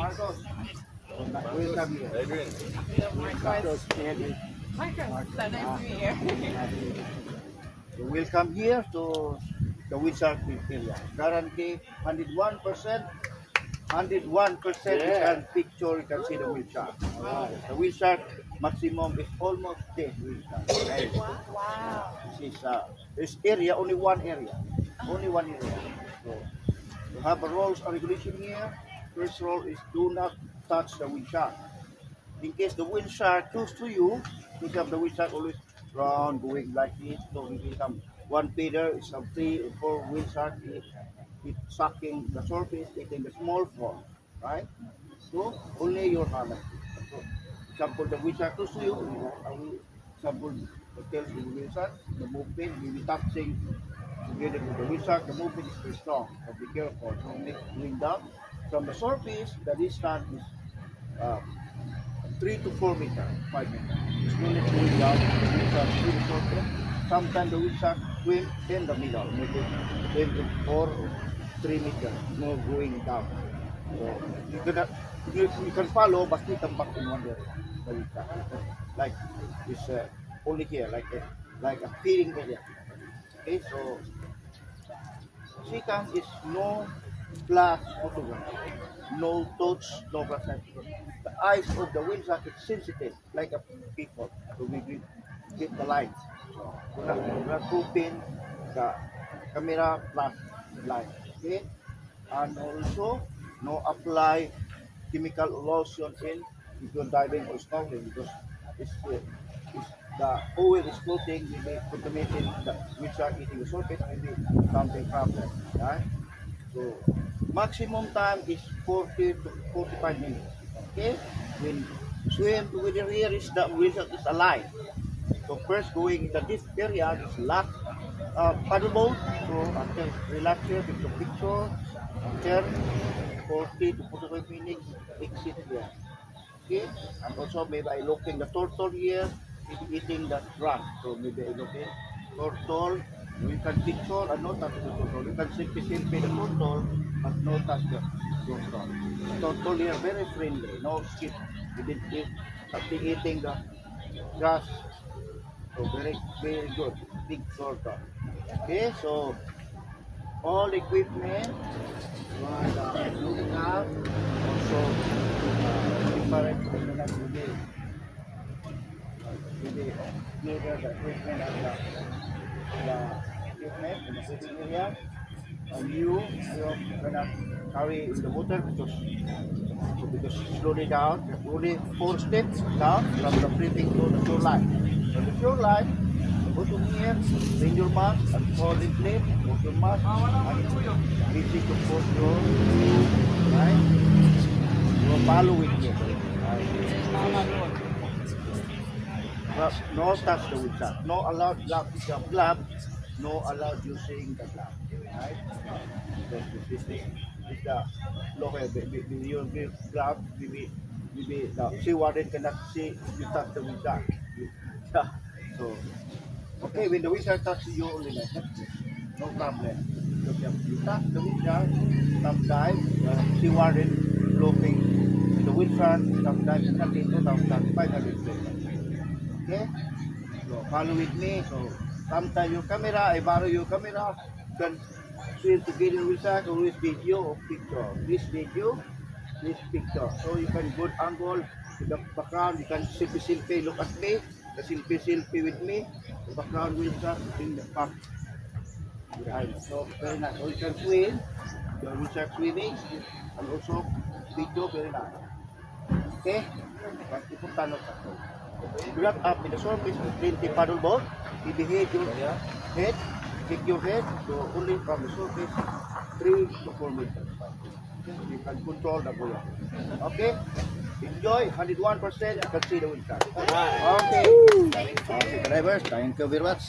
Marcos. Welcome here. Marcos, Henry. Marcos, so nice to meet you. So welcome here to the Windshark area. Guarantee 101%. 101% you can picture, you can see the Windshark. The Windshark maximum is almost dead Windshark. Right? Wow. This area, only one area. Only one area. So you have a rules and regulation here. First rule is do not touch the Windshark. In case the Windshark close to you, think of the Windshark always round, going like this. So if you come one feeder, some 3 or 4 Windshark, it's sucking the surface, eating the small frog, right? So only your hand like this. So, example, the Windshark close to you, I will example tells the Windshark, the movement will be touching together with the Windshark. The movement is very strong, so be careful. So going down from the surface, the distance is 3 to 4 meters, 5 meters. Slowly going down, the Windshark swim shorter. Sometimes the Windshark swim in the middle, maybe 4 or 3 meters, no going down. So you can follow, but you come back in one direction. The Windshark, like this only here, like a feeding area. Okay, so second is no flash photograph, no touch, no flash. The eyes of the Windshark is sensitive, like a people. So we get the light. So we not open the camera flash light. Okay, and also no apply chemical lotion in if you're diving or snorkeling because it's the oil is floating, maybe contaminated the Windshark eating the surface, maybe something problem. Right? So maximum time is 40 to 45 minutes. Okay? When swim together here is the Windshark is alive. So first going into this area is last paddle boat. So after relax here, take a picture. After 40 to 45 minutes, exit here. Okay? And also maybe I looking the turtle here, eating the grass. So maybe I looking turtle. You can picture and not touch the turtle. You can selfie the turtle, but not touch the turtle. The turtle here very friendly, no skip. You didn't eat something eating the grass. So very good, big turtle. Okay, so all equipment, looking out, also different the equipment and the equipment in the sitting area. And you're gonna carry in the water because slowly down, only 4 steps down from the breathing to the shoreline. From the shoreline, go to here, bring your mask and fall in place, put your mask and easy to put your right. You will follow with me. Right. No touch the Windshark. No allowed glove. No allowed using the glove. Right? This is the local. You glove. Maybe the sea warden cannot see you touch the Windshark. So okay, when the Windshark touches you only like that, no problem. So you touch the Windshark, sometimes sea warden looking the Windshark, sometimes you can into 500 feet. Okay, so follow with me. So sometimes your camera, I borrow your camera, you can swim together with that, always video or picture. This video, this picture. So you can good angle to the background, you can selfie, look at me, the selfie with me, the background will start in the back. Behind. So very nice. So you can swim, you will start swimming, and also video very nice. Okay? But important not grab up in the surface with plenty paddle boat. If you hit your head, kick your head, so only from the surface 3 to 4 meters. You can control the boat. Okay? Enjoy 101%. You can see the Windshark. Okay. Okay, drivers, thank you very much.